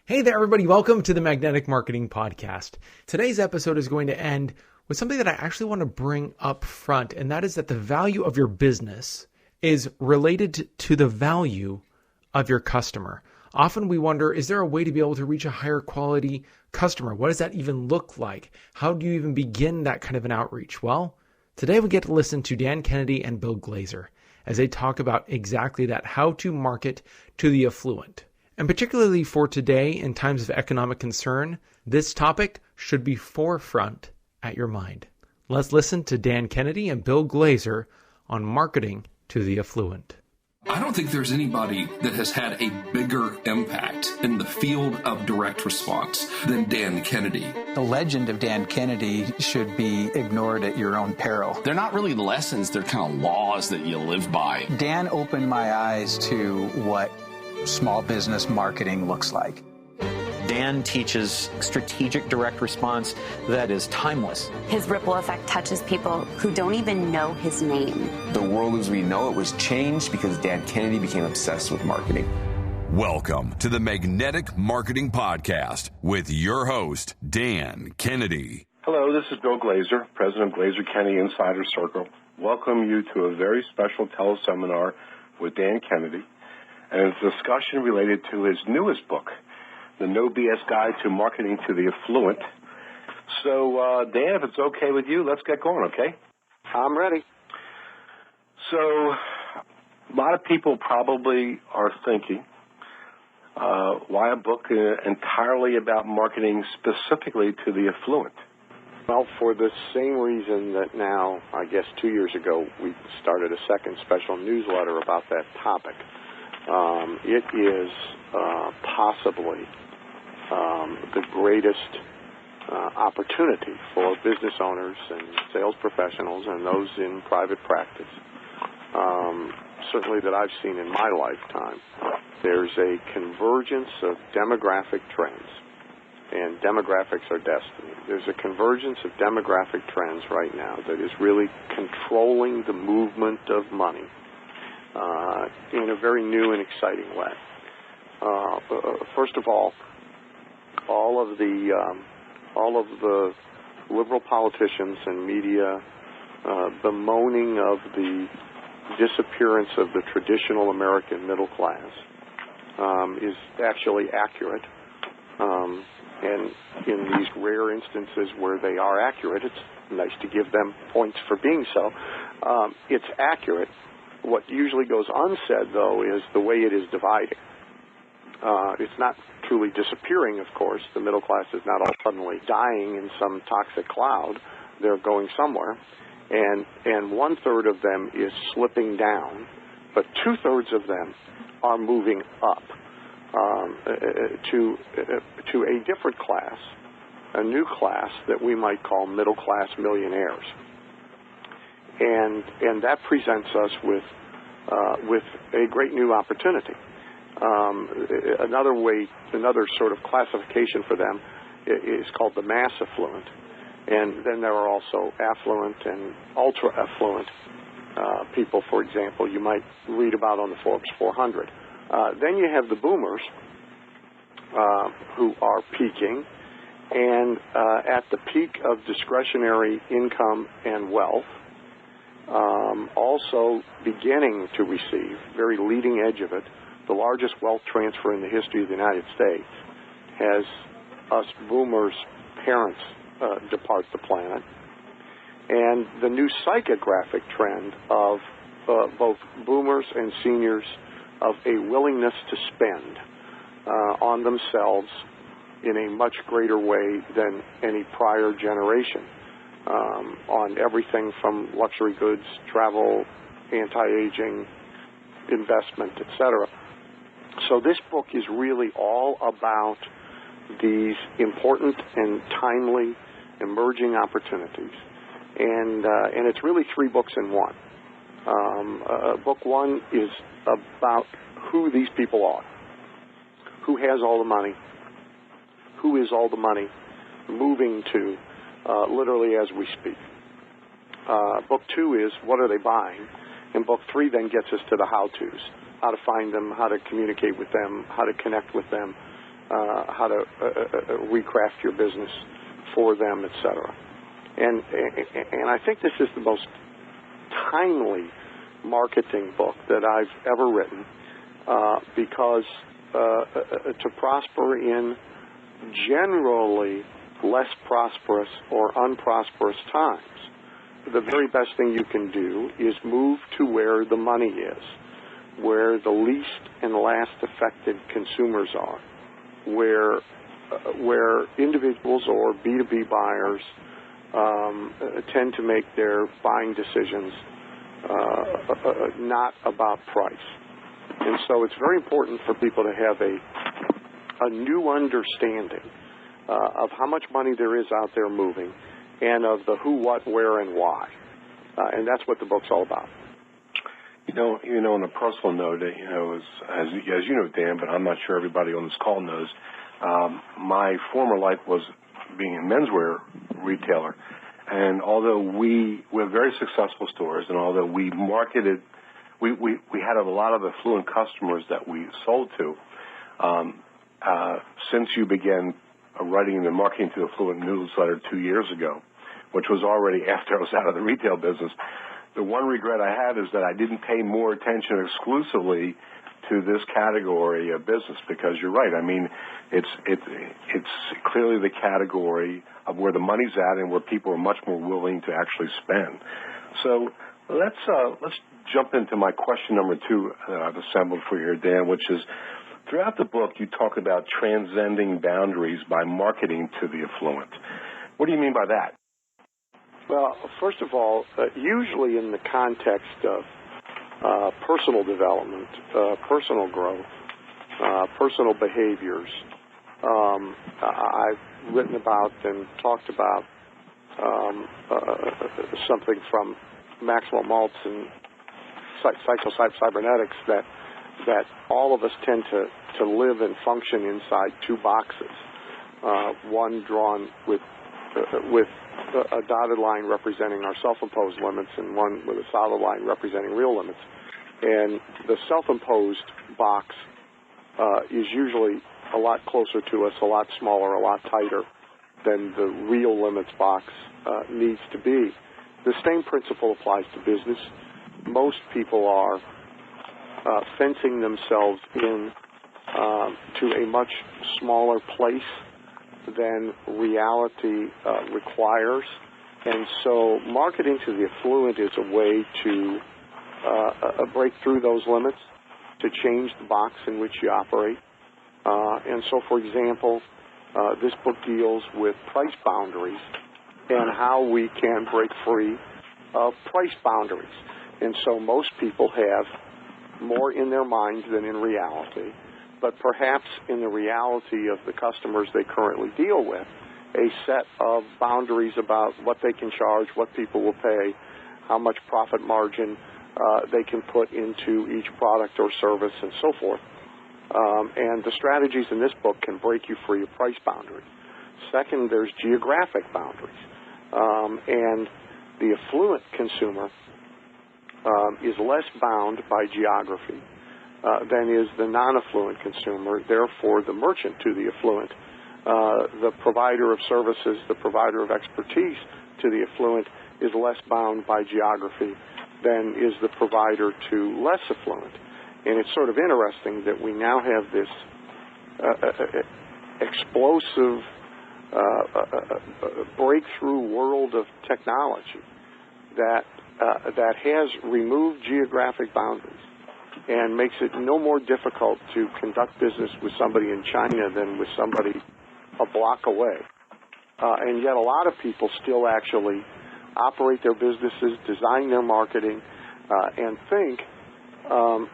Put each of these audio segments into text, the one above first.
Hey there, everybody. Welcome to the Magnetic Marketing Podcast. Today's episode is going to end with something that I actually want to bring up front, and that is that the value of your business is related to the value of your customer. Often we wonder, is there a way to be able to reach a higher quality customer? What does that even look like? How do you even begin that kind of an outreach? Well, today we get to listen to Dan Kennedy and Bill Glaser as they talk about exactly that, how to market to the affluent. And particularly for today, in times of economic concern, this topic should be forefront at your mind. Let's listen to Dan Kennedy and Bill Glaser on marketing to the affluent. I don't think there's anybody that has had a bigger impact in the field of direct response than Dan Kennedy. The legend of Dan Kennedy should be ignored at your own peril. They're not really lessons, they're kind of laws that you live by. Dan opened my eyes to what small business marketing looks like. Dan teaches strategic direct response that is timeless. His ripple effect touches people who don't even know his name. The world as we know it was changed because Dan Kennedy became obsessed with marketing. Welcome to the Magnetic Marketing Podcast with your host, Dan Kennedy. Hello, this is Bill Glaser, president of Glaser Kennedy Insider Circle. Welcome you to a very special teleseminar with Dan Kennedy, and it's a discussion related to his newest book, The No BS Guide to Marketing to the Affluent. So, Dan, if it's okay with you, let's get going, okay? I'm ready. So, a lot of people probably are thinking, why a book entirely about marketing specifically to the affluent? Well, for the same reason that now, I guess 2 years ago, we started a second special newsletter about that topic. It is possibly the greatest opportunity for business owners and sales professionals and those in private practice, certainly that I've seen in my lifetime. There's a convergence of demographic trends, and demographics are destiny. There's a convergence of demographic trends right now that is really controlling the movement of money in a very new and exciting way. First of all of the liberal politicians and media bemoaning of the disappearance of the traditional American middle class is actually accurate. And in these rare instances where they are accurate, it's nice to give them points for being so. It's accurate. What usually goes unsaid, though, is the way it is dividing. It's not truly disappearing, of course. The middle class is not all suddenly dying in some toxic cloud. They're going somewhere. And one-third of them is slipping down, but two-thirds of them are moving up to a different class, a new class that we might call middle-class millionaires. And that presents us with a great new opportunity. Another sort of classification for them is called the mass affluent, and then there are also affluent and ultra affluent people. For example, you might read about on the Forbes 400. Then you have the boomers who are peaking, and at the peak of discretionary income and wealth. Also beginning to receive, very leading edge of it, the largest wealth transfer in the history of the United States has us boomers' parents depart the planet. And the new psychographic trend of both boomers and seniors of a willingness to spend on themselves in a much greater way than any prior generation. On everything from luxury goods, travel, anti-aging, investment, etc. So this book is really all about these important and timely emerging opportunities. And it's really three books in one. Book one is about who these people are. Who has all the money? Who is all the money moving to literally as we speak? Book two is what are they buying? And book three then gets us to the how-tos, how to find them, how to communicate with them, how to connect with them, how to recraft your business for them, etc. And I think this is the most timely marketing book that I've ever written, because to prosper in generally less prosperous or unprosperous times, the very best thing you can do is move to where the money is, where the least and last affected consumers are, where individuals or B2B buyers tend to make their buying decisions not about price. And so it's very important for people to have a new understanding of how much money there is out there moving, and of the who, what, where, and why. And that's what the book's all about. You know, on a personal note, as you know, Dan, but I'm not sure everybody on this call knows, my former life was being a menswear retailer. And although we were very successful stores, and although we marketed, we had a lot of affluent customers that we sold to, since you began writing the Marketing to Affluent newsletter 2 years ago, which was already after I was out of the retail business, the one regret I had is that I didn't pay more attention exclusively to this category of business, because you're right. I mean, it's clearly the category of where the money's at and where people are much more willing to actually spend. So let's jump into my question number 2 that I've assembled for you here, Dan, which is, throughout the book you talk about transcending boundaries by marketing to the affluent. What do you mean by that? Well, first of all, usually in the context of personal development, personal growth, personal behaviors, I've written about and talked about something from Maxwell Maltz and psycho-cybernetics that all of us tend to live and function inside 2 boxes, one drawn with a dotted line representing our self-imposed limits, and one with a solid line representing real limits. And the self-imposed box is usually a lot closer to us, a lot smaller, a lot tighter than the real limits box needs to be. The same principle applies to business. Most people are fencing themselves in to a much smaller place than reality requires. And so marketing to the affluent is a way to break through those limits, to change the box in which you operate. And so, for example, this book deals with price boundaries and how we can break free of price boundaries. And so most people have more in their minds than in reality, but perhaps in the reality of the customers they currently deal with, a set of boundaries about what they can charge, what people will pay, how much profit margin they can put into each product or service, and so forth. And the strategies in this book can break you free of price boundaries. Second, there's geographic boundaries. And the affluent consumer is less bound by geography than is the non-affluent consumer. Therefore, the merchant to the affluent, the provider of services, the provider of expertise to the affluent, is less bound by geography than is the provider to less affluent. And it's sort of interesting that we now have this explosive breakthrough world of technology that has removed geographic boundaries and makes it no more difficult to conduct business with somebody in China than with somebody a block away. And yet a lot of people still actually operate their businesses, design their marketing, and think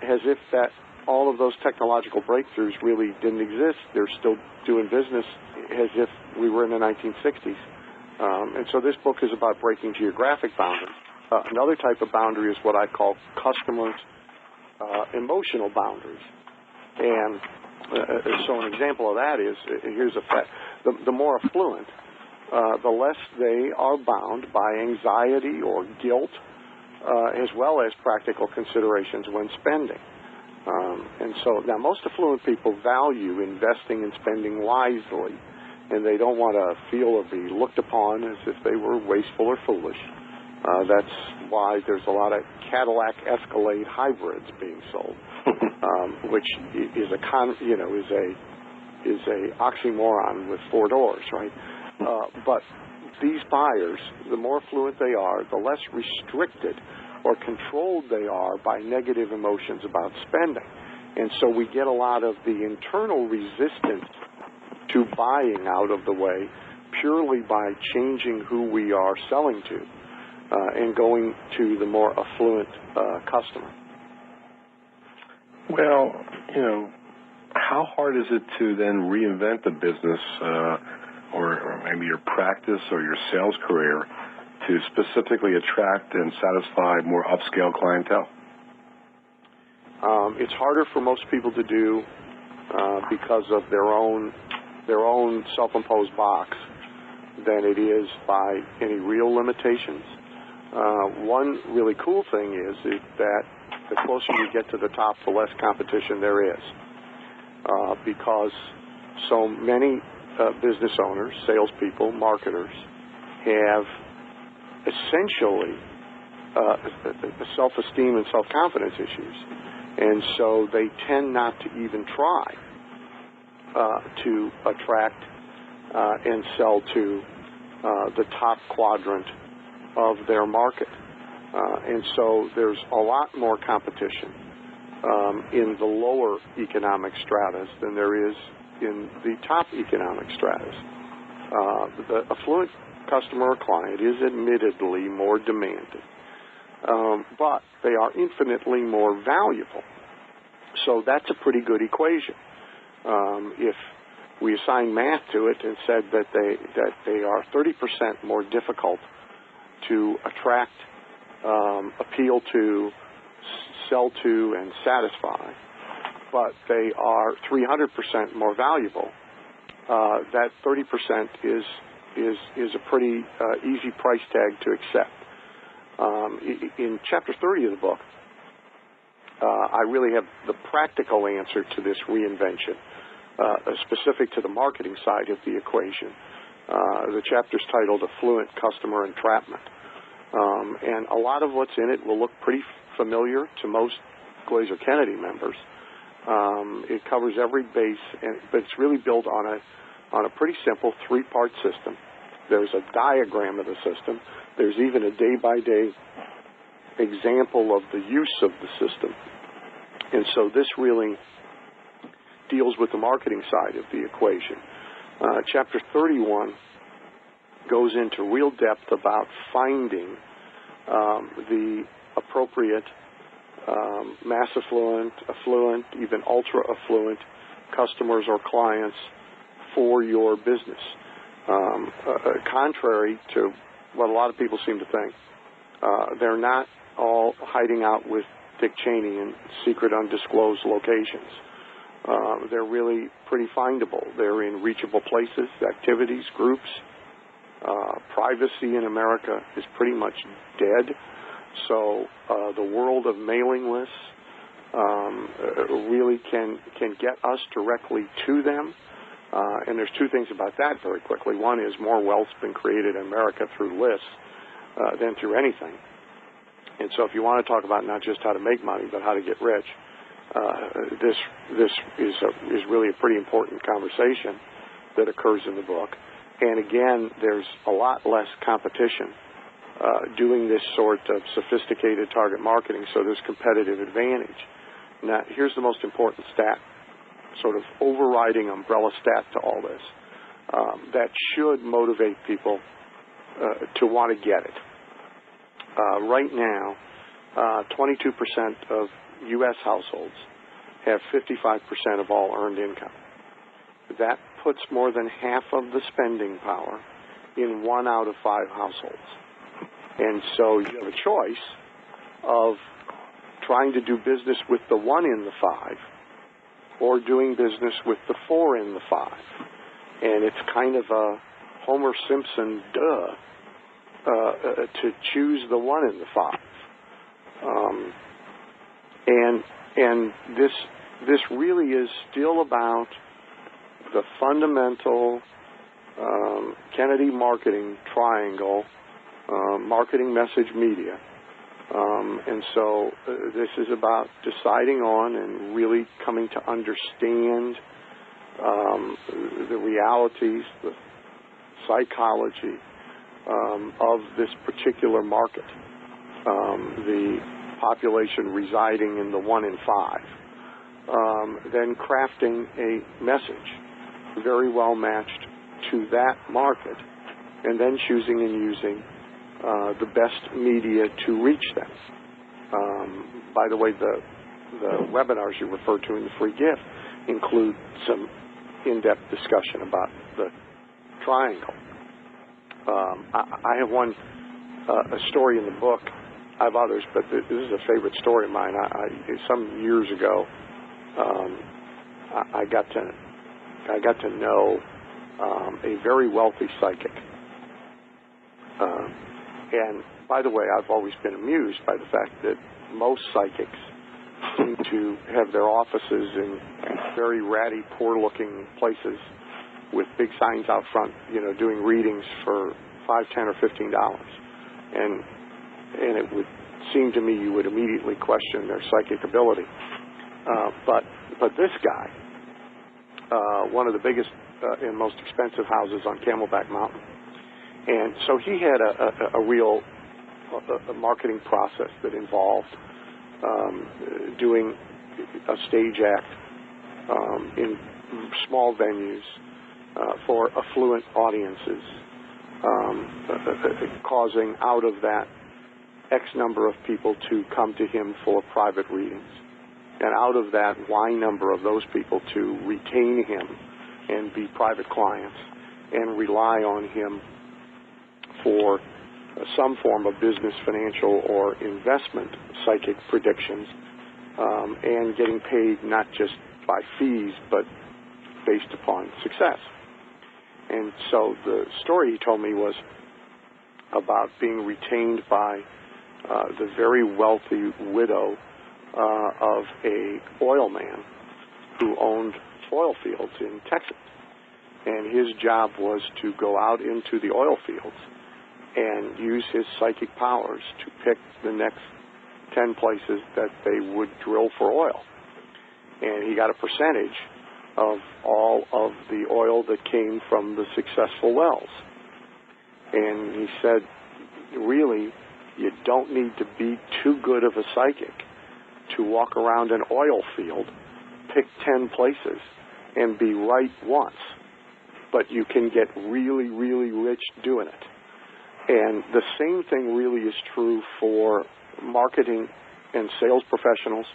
as if that all of those technological breakthroughs really didn't exist. They're still doing business as if we were in the 1960s. And so this book is about breaking geographic boundaries. Another type of boundary is what I call customers' emotional boundaries. And so an example of that is, here's a fact, the more affluent, the less they are bound by anxiety or guilt, as well as practical considerations when spending. And so now most affluent people value investing and spending wisely, and they don't want to feel or be looked upon as if they were wasteful or foolish. That's why there's a lot of Cadillac Escalade hybrids being sold, which is a oxymoron with four doors, right? But these buyers, the more affluent they are, the less restricted or controlled they are by negative emotions about spending. And so we get a lot of the internal resistance to buying out of the way purely by changing who we are selling to and going to the more affluent customer. Well, how hard is it to then reinvent the business or maybe your practice or your sales career to specifically attract and satisfy more upscale clientele? It's harder for most people to do because of their own self-imposed box than it is by any real limitations. One really cool thing is that the closer you get to the top, the less competition there is, because so many business owners, salespeople, marketers have essentially self-esteem and self-confidence issues, and so they tend not to even try to attract and sell to the top quadrant of their market. And so there's a lot more competition in the lower economic stratas than there is in the top economic stratas. The affluent customer or client is admittedly more demanding, but they are infinitely more valuable. So that's a pretty good equation. If we assign math to it and said that they are 30% more difficult to attract, appeal to, sell to, and satisfy, but they are 300% more valuable, that 30% is a pretty easy price tag to accept. In chapter 30 of the book, I really have the practical answer to this reinvention, specific to the marketing side of the equation. The chapter's titled Affluent Customer Entrapment. And a lot of what's in it will look pretty familiar to most Glaser Kennedy members. It covers every base, but it's really built on a pretty simple three-part system. There's a diagram of the system. There's even a day-by-day example of the use of the system. And so this really deals with the marketing side of the equation. Chapter 31 goes into real depth about finding the appropriate mass affluent, affluent, even ultra-affluent customers or clients for your business. Contrary to what a lot of people seem to think, they're not all hiding out with Dick Cheney in secret undisclosed locations. They're really pretty findable. They're in reachable places, activities, groups. Privacy in America is pretty much dead. So the world of mailing lists really can get us directly to them. And there's two things about that very quickly. One is more wealth's been created in America through lists than through anything. And so if you want to talk about not just how to make money, but how to get rich, this is really a pretty important conversation that occurs in the book. And again, there's a lot less competition doing this sort of sophisticated target marketing, so there's competitive advantage. Now, here's the most important stat, sort of overriding umbrella stat to all this, that should motivate people to want to get it. Right now, 22% of U.S. households have 55% of all earned income. That puts more than half of the spending power in 1 out of 5 households. And so you have a choice of trying to do business with the 1 in the 5 or doing business with the 4 in the 5. And it's kind of a Homer Simpson to choose the 1 in the 5. And And this really is still about the fundamental Kennedy marketing triangle, marketing, message, media. And so this is about deciding on and really coming to understand the realities, the psychology of this particular market, the population residing in the 1 in 5, then crafting a message very well matched to that market, and then choosing and using the best media to reach them. By the way, the webinars you referred to in the free gift include some in-depth discussion about the triangle. I have one a story in the book. I have others, but this is a favorite story of mine. Some years ago, I got to know a very wealthy psychic. And by the way, I've always been amused by the fact that most psychics seem to have their offices in very ratty, poor-looking places with big signs out front, doing readings for $5, $10, or $15. And it would seem to me you would immediately question their psychic ability. But this guy, one of the biggest and most expensive houses on Camelback Mountain. And so he had a real marketing process that involved doing a stage act in small venues for affluent audiences, causing out of that X number of people to come to him for private readings, and out of that Y number of those people to retain him and be private clients and rely on him for some form of business, financial, or investment psychic predictions, and getting paid not just by fees but based upon success. And so the story he told me was about being retained by the very wealthy widow of a oil man who owned oil fields in Texas. And his job was to go out into the oil fields and use his psychic powers to pick the next 10 places that they would drill for oil. And he got a percentage of all of the oil that came from the successful wells. And he said, really, you don't need to be too good of a psychic to walk around an oil field, pick 10 places, and be right once. But you can get really, really rich doing it. And the same thing really is true for marketing and sales professionals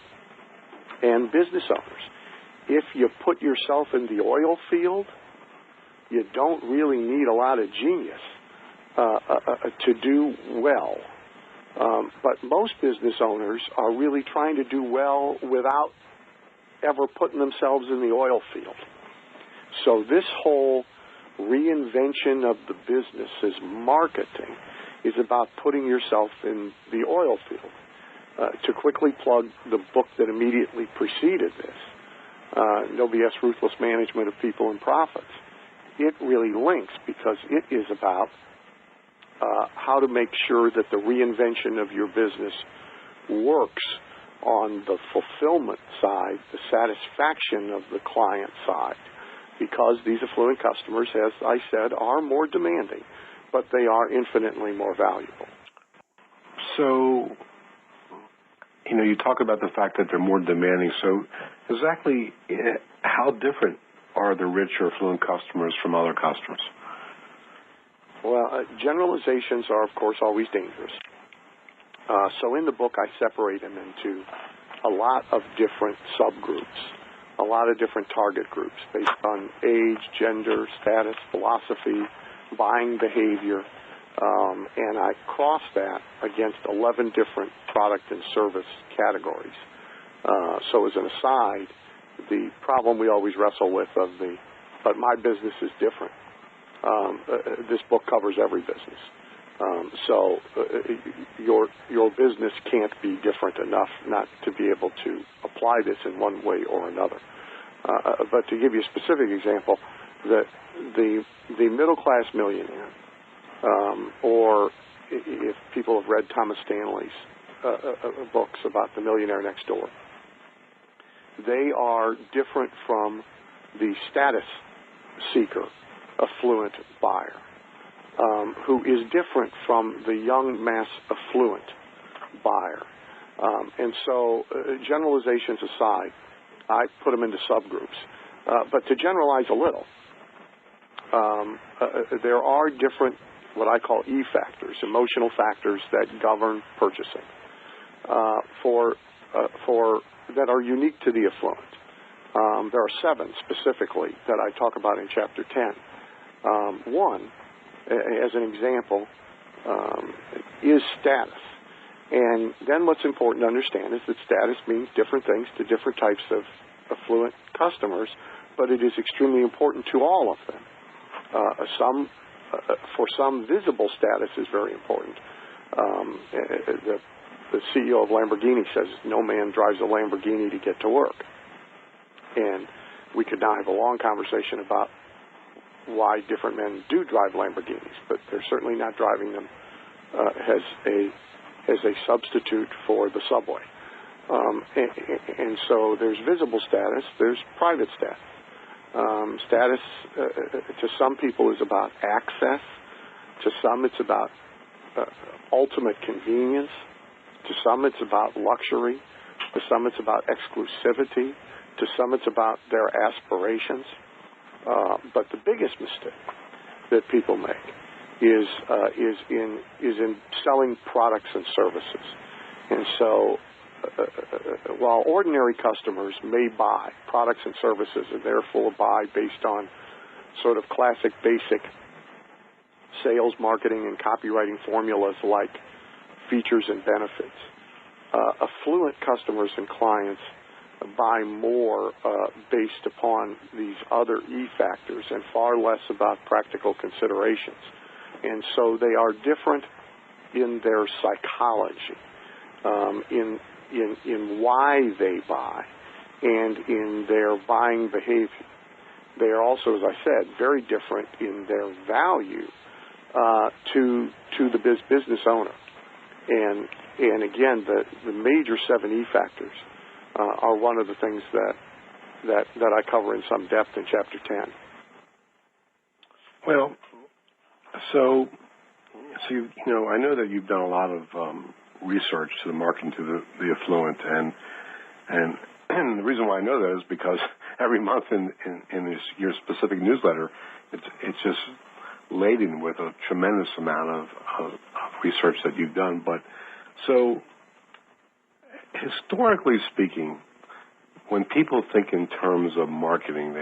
and business owners. If you put yourself in the oil field, you don't really need a lot of genius to do well. But most business owners are really trying to do well without ever putting themselves in the oil field. So this whole reinvention of the business as marketing is about putting yourself in the oil field. To quickly plug the book that immediately preceded this, No BS Ruthless Management of People and Profits, it really links because it is about how to make sure that the reinvention of your business works on the fulfillment side, the satisfaction of the client side, because these affluent customers, as I said, are more demanding, but they are infinitely more valuable. So, you talk about the fact that they're more demanding. So exactly how different are the rich or affluent customers from other customers? Well, generalizations are, of course, always dangerous. So in the book, I separate them into a lot of different subgroups, a lot of different target groups based on age, gender, status, philosophy, buying behavior, and I cross that against 11 different product and service categories. So as an aside, the problem we always wrestle with but my business is different. This book covers every business. So your business can't be different enough not to be able to apply this in one way or another. But to give you a specific example, the middle class millionaire, or if people have read Thomas Stanley's books about the millionaire next door, they are different from the status seeker, affluent buyer, who is different from the young mass affluent buyer. And so generalizations aside, I put them into subgroups. But to generalize a little, there are different, what I call E factors, emotional factors that govern purchasing that are unique to the affluent. There are 7 specifically that I talk about in Chapter 10. One, as an example, is status. And then what's important to understand is that status means different things to different types of affluent customers, but it is extremely important to all of them. For some, visible status is very important. The CEO of Lamborghini says no man drives a Lamborghini to get to work. And we could now have a long conversation about why different men do drive Lamborghinis, but they're certainly not driving them as a substitute for the subway. And so there's visible status, there's private status. Status to some people is about access. To some it's about ultimate convenience. To some it's about luxury. To some it's about exclusivity. To some it's about their aspirations. But the biggest mistake that people make is in selling products and services. And so while ordinary customers may buy products and services, and therefore buy based on sort of classic basic sales, marketing, and copywriting formulas like features and benefits, affluent customers and clients buy more based upon these other E factors and far less about practical considerations. And so they are different in their psychology, in why they buy, and in their buying behavior. They are also, as I said, very different in their value to the business owner. And again, the major 7 E factors are one of the things that I cover in some depth in Chapter 10. Well, so you know, I know that you've done a lot of research to the marketing to the affluent, and the reason why I know that is because every month in your specific newsletter, it's just laden with a tremendous amount of research that you've done. But so historically speaking, when people think in terms of marketing,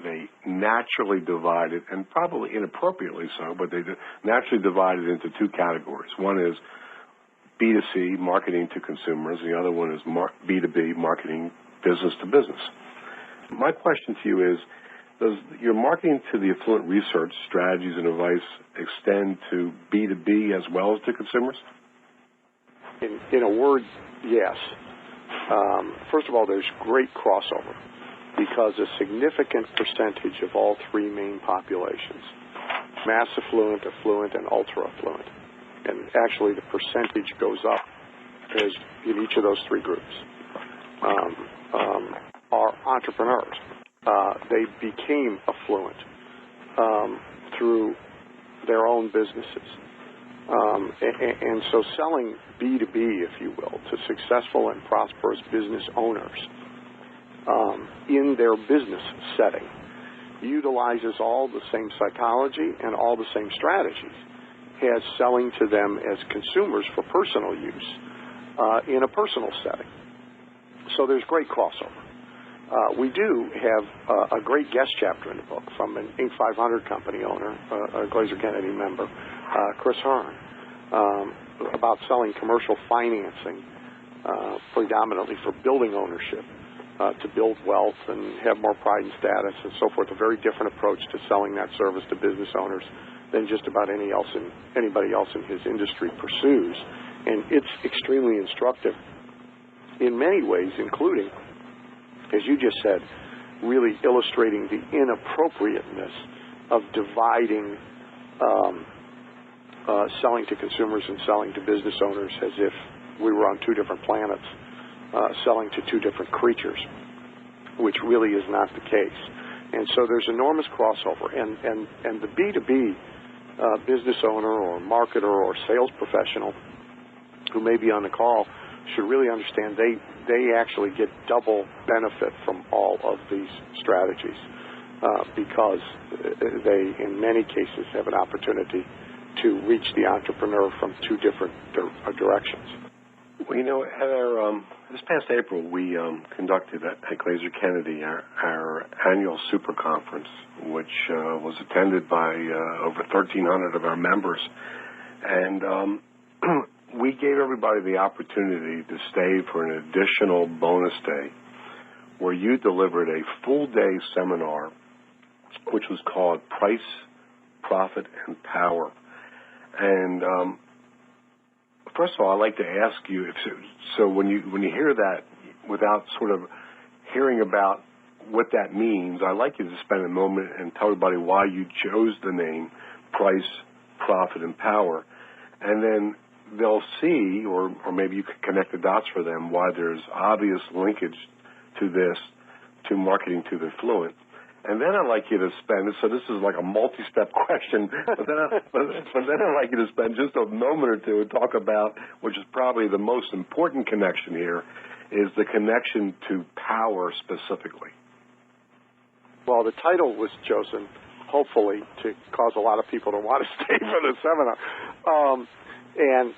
they naturally divide it, and probably inappropriately so, but they naturally divide it into 2 categories. One is B2C, marketing to consumers. The other one is B2B, marketing business to business. My question to you is, does your marketing to the affluent research strategies and advice extend to B2B as well as to consumers? In a word, yes. First of all, there's great crossover because a significant percentage of all 3 main populations, mass affluent, affluent, and ultra affluent, and actually the percentage goes up as in each of those 3 groups, are entrepreneurs. They became affluent through their own businesses. And so selling B2B, if you will, to successful and prosperous business owners in their business setting utilizes all the same psychology and all the same strategies as selling to them as consumers for personal use in a personal setting. So there's great crossover. We do have a great guest chapter in the book from an Inc. 500 company owner, a Glaser Kennedy member, Chris Hearn, about selling commercial financing predominantly for building ownership, to build wealth and have more pride and status and so forth. A very different approach to selling that service to business owners than just about anybody else in his industry pursues. And it's extremely instructive in many ways, including, as you just said, really illustrating the inappropriateness of dividing selling to consumers and selling to business owners as if we were on two different planets, selling to two different creatures, which really is not the case. And so there's enormous crossover. And the B2B business owner or marketer or sales professional who may be on the call should really understand they actually get double benefit from all of these strategies because they, in many cases, have an opportunity to reach the entrepreneur from two different directions. Well, at our, this past April, we conducted at Glaser Kennedy our annual super conference, which was attended by over 1,300 of our members. And we gave everybody the opportunity to stay for an additional bonus day where you delivered a full-day seminar, which was called Price, Profit, and Power. And first of all, I'd like to ask you, so when you hear that, without sort of hearing about what that means, I'd like you to spend a moment and tell everybody why you chose the name Price, Profit, and Power. And then they'll see, or maybe you could connect the dots for them, why there's obvious linkage to this, to marketing to the Affluent. And then I'd like you to spend, so this is like a multi-step question, but then I'd like you to spend just a moment or two and talk about, which is probably the most important connection here, is the connection to power specifically. Well, the title was chosen, hopefully, to cause a lot of people to want to stay for the seminar. And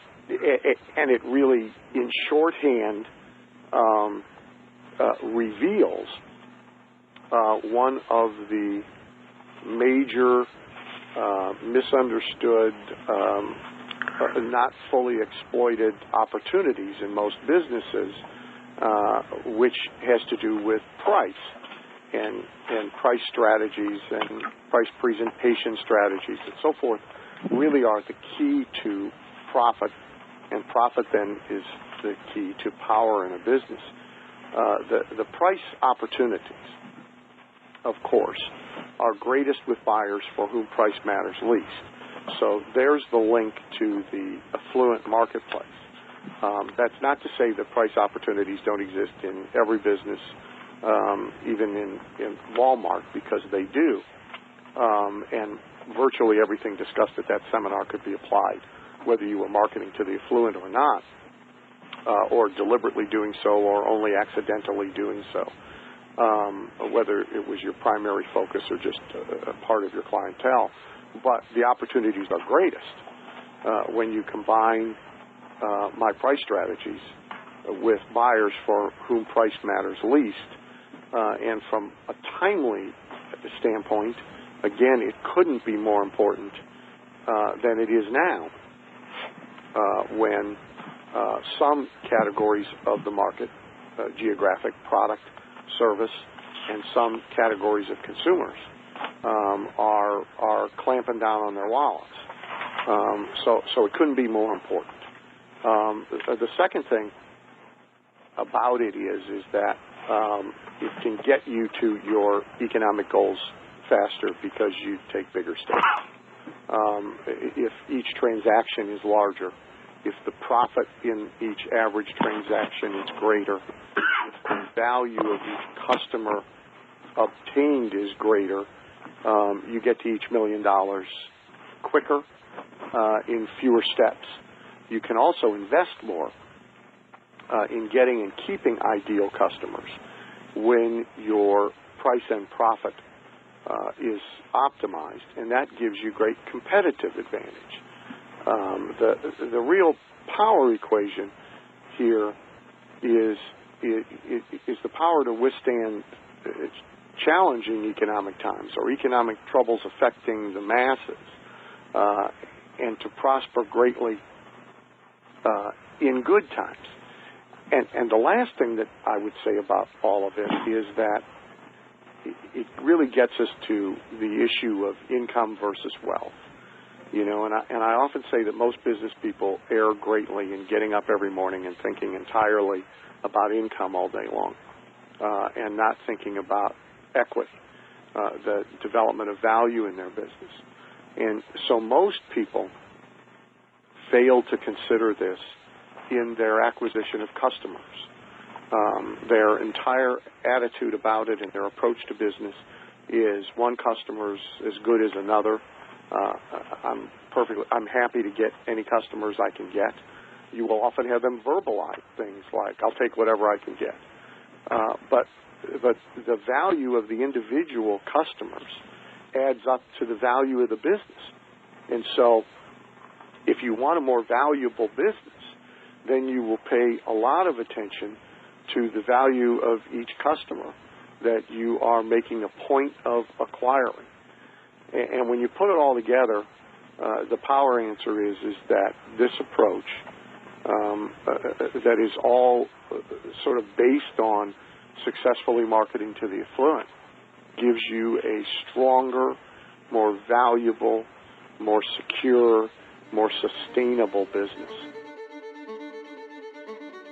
it really, in shorthand, reveals one of the major misunderstood, not fully exploited opportunities in most businesses, which has to do with price and price strategies and price presentation strategies and so forth, really are the key to profit, and profit then is the key to power in a business. The price opportunities, of course, are greatest with buyers for whom price matters least. So there's the link to the affluent marketplace. That's not to say that price opportunities don't exist in every business, even in Walmart, because they do. And virtually everything discussed at that seminar could be applied, whether you were marketing to the affluent or not, or deliberately doing so or only accidentally doing so. Whether it was your primary focus or just a part of your clientele. But the opportunities are greatest when you combine my price strategies with buyers for whom price matters least. And from a timely standpoint, again, it couldn't be more important than it is now when some categories of the market, geographic, product, service, and some categories of consumers are clamping down on their wallets. So it couldn't be more important. The second thing about it is that it can get you to your economic goals faster because you take bigger steps. If each transaction is larger, if the profit in each average transaction is greater, if the value of each customer obtained is greater, you get to each $1 million quicker in fewer steps. You can also invest more in getting and keeping ideal customers when your price and profit is optimized, and that gives you great competitive advantage. The real power equation here is the power to withstand challenging economic times or economic troubles affecting the masses, and to prosper greatly in good times. And the last thing that I would say about all of it is that it really gets us to the issue of income versus wealth. And I often say that most business people err greatly in getting up every morning and thinking entirely about income all day long, and not thinking about equity, the development of value in their business. And so most people fail to consider this in their acquisition of customers. Their entire attitude about it and their approach to business is one customer's as good as another. I'm happy to get any customers I can get. You will often have them verbalize things like, I'll take whatever I can get. But the value of the individual customers adds up to the value of the business. And so if you want a more valuable business, then you will pay a lot of attention to the value of each customer that you are making a point of acquiring. And when you put it all together, the power answer is that this approach that is all sort of based on successfully marketing to the affluent gives you a stronger, more valuable, more secure, more sustainable business.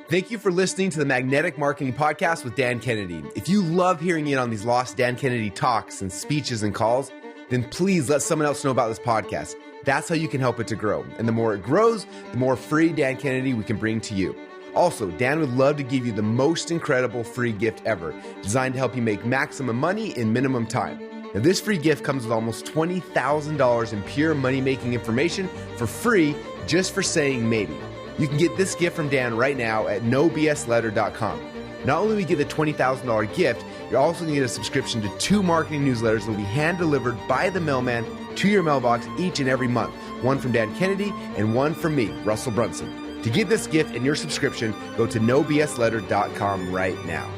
Thank you for listening to the Magnetic Marketing Podcast with Dan Kennedy. If you love hearing in on these lost Dan Kennedy talks and speeches and calls, then please let someone else know about this podcast. That's how you can help it to grow. And the more it grows, the more free Dan Kennedy we can bring to you. Also, Dan would love to give you the most incredible free gift ever, designed to help you make maximum money in minimum time. Now, this free gift comes with almost $20,000 in pure money-making information for free, just for saying maybe. You can get this gift from Dan right now at nobsletter.com. Not only will you get the $20,000 gift, you're also going to get a subscription to 2 marketing newsletters that will be hand-delivered by the mailman to your mailbox each and every month. One from Dan Kennedy and one from me, Russell Brunson. To get this gift and your subscription, go to nobsletter.com right now.